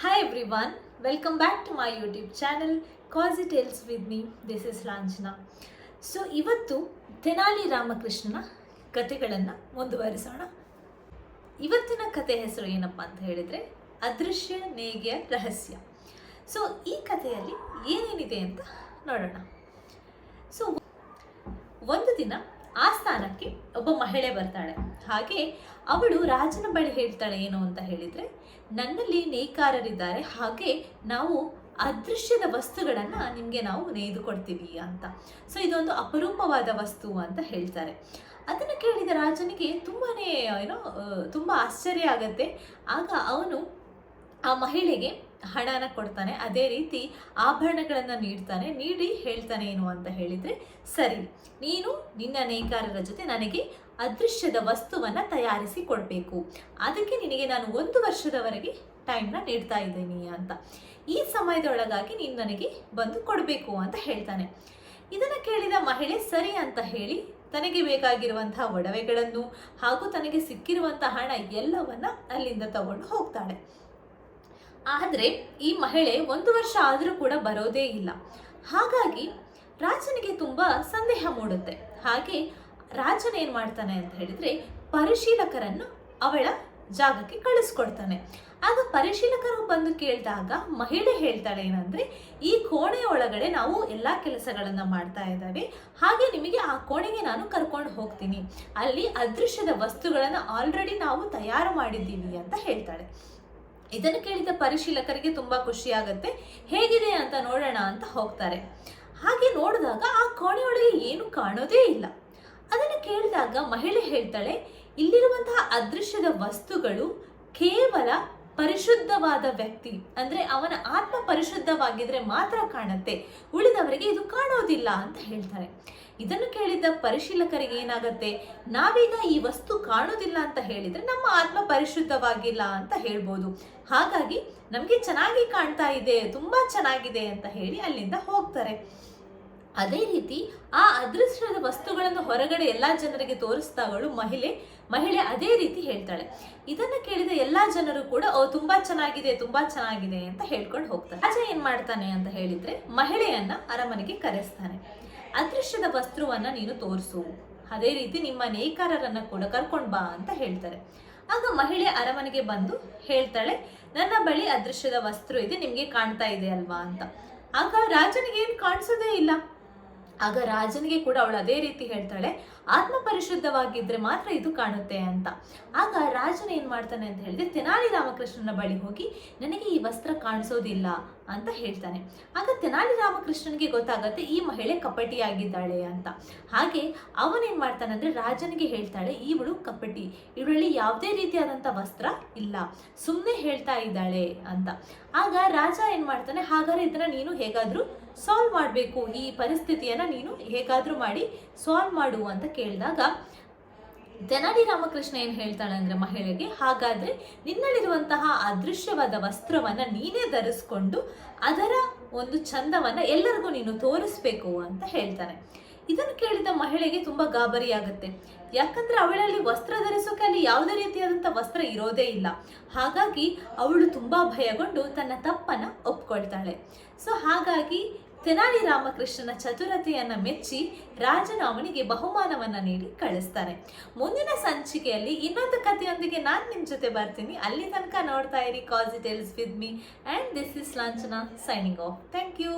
Hi everyone, welcome back to my YouTube channel Cause It Tales with me. This is Lanjana. So ಇವತ್ತು ತೆನಾಲಿ ರಾಮಕೃಷ್ಣನ ಕಥೆಗಳನ್ನು ಮುಂದುವರಿಸೋಣ. ಇವತ್ತಿನ ಕತೆ ಹೆಸರು ಏನಪ್ಪ ಅಂತ ಹೇಳಿದರೆ ಅದೃಶ್ಯ ನೇಯ್ಗೆಯ ರಹಸ್ಯ. ಸೊ ಈ ಕಥೆಯಲ್ಲಿ ಏನೇನಿದೆ ಅಂತ ನೋಡೋಣ. ಸೊ ಒಂದು ದಿನ ಆಸ್ಥಾನಕ್ಕೆ ಒಬ್ಬ ಮಹಿಳೆ ಬರ್ತಾಳೆ. ಹಾಗೆ ಅವಳು ರಾಜನ ಬಳಿ ಹೇಳ್ತಾಳೆ ಏನು ಅಂತ ಹೇಳಿದರೆ, ನನ್ನಲ್ಲಿ ನೇಕಾರರಿದ್ದಾರೆ, ಹಾಗೆ ನಾವು ಅದೃಶ್ಯದ ವಸ್ತುಗಳನ್ನು ನಿಮಗೆ ನಾವು ನೇಯ್ದು ಕೊಡ್ತೀವಿ ಅಂತ. ಸೊ ಇದೊಂದು ಅಪರೂಪವಾದ ವಸ್ತು ಅಂತ ಹೇಳ್ತಾರೆ. ಅದನ್ನು ಕೇಳಿದ ರಾಜನಿಗೆ ತುಂಬ ಆಶ್ಚರ್ಯ ಆಗತ್ತೆ. ಆಗ ಅವನು ಆ ಮಹಿಳೆಗೆ ಹಣನ ಕೊಡ್ತಾನೆ, ಅದೇ ರೀತಿ ಆಭರಣಗಳನ್ನು ನೀಡಿ ಹೇಳ್ತಾನೆ ಏನು ಅಂತ ಹೇಳಿದರೆ, ಸರಿ, ನೀನು ನಿನ್ನ ನೇಕಾರರ ಜೊತೆ ನನಗೆ ಅದೃಶ್ಯದ ವಸ್ತುವನ್ನು ತಯಾರಿಸಿ ಕೊಡಬೇಕು, ಅದಕ್ಕೆ ನಿನಗೆ ನಾನು 1 ವರ್ಷದವರೆಗೆ ಟೈಮ್ನ ನೀಡ್ತಾ ಇದ್ದೀನಿ ಅಂತ. ಈ ಸಮಯದೊಳಗಾಗಿ ನೀನು ನನಗೆ ಬಂದು ಕೊಡಬೇಕು ಅಂತ ಹೇಳ್ತಾನೆ. ಇದನ್ನು ಕೇಳಿದ ಮಹಿಳೆ ಸರಿ ಅಂತ ಹೇಳಿ ತನಗೆ ಬೇಕಾಗಿರುವಂತಹ ಒಡವೆಗಳನ್ನು ಹಾಗೂ ತನಗೆ ಸಿಕ್ಕಿರುವಂತಹ ಹಣ ಎಲ್ಲವನ್ನ ಅಲ್ಲಿಂದ ತಗೊಂಡು ಹೋಗ್ತಾಳೆ. ಆದರೆ ಈ ಮಹಿಳೆ 1 ವರ್ಷ ಆದರೂ ಕೂಡ ಬರೋದೇ ಇಲ್ಲ. ಹಾಗಾಗಿ ರಾಜನಿಗೆ ತುಂಬ ಸಂದೇಹ ಮೂಡುತ್ತೆ. ಹಾಗೆ ರಾಜನ ಏನು ಮಾಡ್ತಾನೆ ಅಂತ ಹೇಳಿದರೆ, ಪರಿಶೀಲಕರನ್ನು ಅವಳ ಜಾಗಕ್ಕೆ ಕಳಿಸ್ಕೊಡ್ತಾನೆ. ಆಗ ಪರಿಶೀಲಕರು ಬಂದು ಕೇಳಿದಾಗ ಮಹಿಳೆ ಹೇಳ್ತಾಳೆ ಏನಂದರೆ, ಈ ಕೋಣೆಯ ಒಳಗಡೆ ನಾವು ಎಲ್ಲ ಕೆಲಸಗಳನ್ನು ಮಾಡ್ತಾ ಇದ್ದಾವೆ, ಹಾಗೆ ನಿಮಗೆ ಆ ಕೋಣೆಗೆ ನಾನು ಕರ್ಕೊಂಡು ಹೋಗ್ತೀನಿ, ಅಲ್ಲಿ ಅದೃಶ್ಯದ ವಸ್ತುಗಳನ್ನು ಆಲ್ರೆಡಿ ನಾವು ತಯಾರು ಮಾಡಿದ್ದೀವಿ ಅಂತ ಹೇಳ್ತಾಳೆ. ಇದನ್ನು ಕೇಳಿದ ಪರಿಶೀಲಕರಿಗೆ ತುಂಬ ಖುಷಿಯಾಗತ್ತೆ. ಹೇಗಿದೆ ಅಂತ ನೋಡೋಣ ಅಂತ ಹೋಗ್ತಾರೆ. ಹಾಗೆ ನೋಡಿದಾಗ ಆ ಕೋಣೆಯೊಳಗೆ ಏನು ಕಾಣೋದೇ ಇಲ್ಲ. ಅದನ್ನು ಕೇಳಿದಾಗ ಮಹಿಳೆ ಹೇಳ್ತಾಳೆ, ಇಲ್ಲಿರುವಂತಹ ಅದೃಶ್ಯದ ವಸ್ತುಗಳು ಕೇವಲ ಪರಿಶುದ್ಧವಾದ ವ್ಯಕ್ತಿ, ಅಂದರೆ ಅವನ ಆತ್ಮ ಪರಿಶುದ್ಧವಾಗಿದ್ರೆ ಮಾತ್ರ ಕಾಣುತ್ತೆ, ಉಳಿದವರಿಗೆ ಇದು ಕಾಣೋದಿಲ್ಲ ಅಂತ ಹೇಳ್ತಾರೆ. ಇದನ್ನು ಕೇಳಿದ ಪರಿಶೀಲಕರಿಗೆ ಏನಾಗುತ್ತೆ, ನಾವೀಗ ಈ ವಸ್ತು ಕಾಣೋದಿಲ್ಲ ಅಂತ ಹೇಳಿದರೆ ನಮ್ಮ ಆತ್ಮ ಪರಿಶುದ್ಧವಾಗಿಲ್ಲ ಅಂತ ಹೇಳ್ಬೋದು, ಹಾಗಾಗಿ ನಮಗೆ ಚೆನ್ನಾಗಿ ಕಾಣ್ತಾ ಇದೆ, ತುಂಬ ಚೆನ್ನಾಗಿದೆ ಅಂತ ಹೇಳಿ ಅಲ್ಲಿಂದ ಹೋಗ್ತಾರೆ. ಅದೇ ರೀತಿ ಆ ಅದೃಶ್ಯದ ವಸ್ತುಗಳನ್ನು ಹೊರಗಡೆ ಎಲ್ಲ ಜನರಿಗೆ ತೋರಿಸಿದಾಗಳು ಮಹಿಳೆ ಅದೇ ರೀತಿ ಹೇಳ್ತಾಳೆ. ಇದನ್ನು ಕೇಳಿದ ಎಲ್ಲ ಜನರು ಕೂಡ ತುಂಬಾ ಚೆನ್ನಾಗಿದೆ ಅಂತ ಹೇಳ್ಕೊಂಡು ಹೋಗ್ತಾರೆ. ರಾಜ ಏನ್ ಮಾಡ್ತಾನೆ ಅಂತ ಹೇಳಿದ್ರೆ, ಮಹಿಳೆಯನ್ನ ಅರಮನೆಗೆ ಕರೆಸ್ತಾನೆ. ಅದೃಶ್ಯದ ವಸ್ತ್ರವನ್ನ ನೀನು ತೋರಿಸು, ಅದೇ ರೀತಿ ನಿಮ್ಮ ನೇಕಾರರನ್ನ ಕೂಡ ಕರ್ಕೊಂಡ್ ಬಾ ಅಂತ ಹೇಳ್ತಾರೆ. ಆಗ ಮಹಿಳೆ ಅರಮನೆಗೆ ಬಂದು ಹೇಳ್ತಾಳೆ, ನನ್ನ ಬಳಿ ಅದೃಶ್ಯದ ವಸ್ತ್ರ ಇದೆ, ನಿಮ್ಗೆ ಕಾಣ್ತಾ ಇದೆ ಅಲ್ವಾ ಅಂತ. ಆಗ ರಾಜನಿಗೆ ಏನು ಕಾಣಿಸೋದೇ ಇಲ್ಲ. ಆಗ ರಾಜನಿಗೆ ಕೂಡ ಅವಳು ಅದೇ ರೀತಿ ಹೇಳ್ತಾಳೆ, ಆತ್ಮ ಪರಿಶುದ್ಧವಾಗಿದ್ರೆ ಮಾತ್ರ ಇದು ಕಾಣುತ್ತೆ ಅಂತ. ಆಗ ರಾಜನ ಏನ್ ಮಾಡ್ತಾನೆ ಅಂತ ಹೇಳಿದ್ರೆ, ತೆನಾಲಿ ರಾಮಕೃಷ್ಣನ ಬಳಿ ಹೋಗಿ ನನಗೆ ಈ ವಸ್ತ್ರ ಕಾಣಿಸೋದಿಲ್ಲ ಅಂತ ಹೇಳ್ತಾನೆ. ಆಗ ತೆನಾಲಿ ರಾಮಕೃಷ್ಣನಿಗೆ ಗೊತ್ತಾಗತ್ತೆ ಈ ಮಹಿಳೆ ಕಪಟಿಯಾಗಿದ್ದಾಳೆ ಅಂತ. ಹಾಗೆ ಅವನೇನ್ ಮಾಡ್ತಾನೆ ಅಂದ್ರೆ, ರಾಜನಿಗೆ ಹೇಳ್ತಾಳೆ, ಇವಳು ಕಪಟಿ, ಇವಳಲ್ಲಿ ಯಾವುದೇ ರೀತಿಯಾದಂಥ ವಸ್ತ್ರ ಇಲ್ಲ, ಸುಮ್ಮನೆ ಹೇಳ್ತಾ ಇದ್ದಾಳೆ ಅಂತ. ಆಗ ರಾಜ ಏನ್ ಮಾಡ್ತಾನೆ, ಹಾಗಾದ್ರೆ ಇದನ್ನ ನೀನು ಹೇಗಾದ್ರೂ ಸಾಲ್ವ್ ಮಾಡಬೇಕು, ಈ ಪರಿಸ್ಥಿತಿಯನ್ನ ನೀನು ಹೇಗಾದ್ರೂ ಮಾಡಿ ಸಾಲ್ವ್ ಮಾಡು ಅಂತ ಕೇಳಿದಾಗ ತೆನಾಲಿ ರಾಮಕೃಷ್ಣ ಏನ್ ಹೇಳ್ತಾಳೆ ಅಂದ್ರೆ ಮಹಿಳೆಗೆ, ಹಾಗಾದ್ರೆ ನಿನ್ನಲ್ಲಿರುವಂತಹ ಅದೃಶ್ಯವಾದ ವಸ್ತ್ರವನ್ನ ನೀನೇ ಧರಿಸ್ಕೊಂಡು ಅದರ ಒಂದು ಚಂದವನ್ನ ಎಲ್ಲರಿಗೂ ನೀನು ತೋರಿಸ್ಬೇಕು ಅಂತ ಹೇಳ್ತಾನೆ. ಇದನ್ನು ಕೇಳಿದ ಮಹಿಳೆಗೆ ತುಂಬಾ ಗಾಬರಿ ಆಗುತ್ತೆ. ಯಾಕಂದ್ರೆ ಅವಳಲ್ಲಿ ವಸ್ತ್ರ ಧರಿಸೋಕೆ ಅಲ್ಲಿ ಯಾವುದೇ ರೀತಿಯಾದಂಥ ವಸ್ತ್ರ ಇರೋದೇ ಇಲ್ಲ. ಹಾಗಾಗಿ ಅವಳು ತುಂಬಾ ಭಯಗೊಂಡು ತನ್ನ ತಪ್ಪನ್ನ ಒಪ್ಕೊಳ್ತಾಳೆ. ಸೊ ಹಾಗಾಗಿ ತೆನಾಲಿ ರಾಮಕೃಷ್ಣನ ಚತುರತೆಯನ್ನ ಮೆಚ್ಚಿ ರಾಜನು ಅವನಿಗೆ ಬಹುಮಾನವನ್ನ ನೀಡಿ ಕಳಿಸ್ತಾನೆ. ಮುಂದಿನ ಸಂಚಿಕೆಯಲ್ಲಿ ಇನ್ನೊಂದು ಕಥೆಯೊಂದಿಗೆ ನಾನು ನಿಮ್ಮ ಜೊತೆ ಬರ್ತೀನಿ. ಅಲ್ಲಿ ತನಕ ನೋಡ್ತಾ ಇರಿ cause it tales with me, and this is Lanchana signing off. Thank you.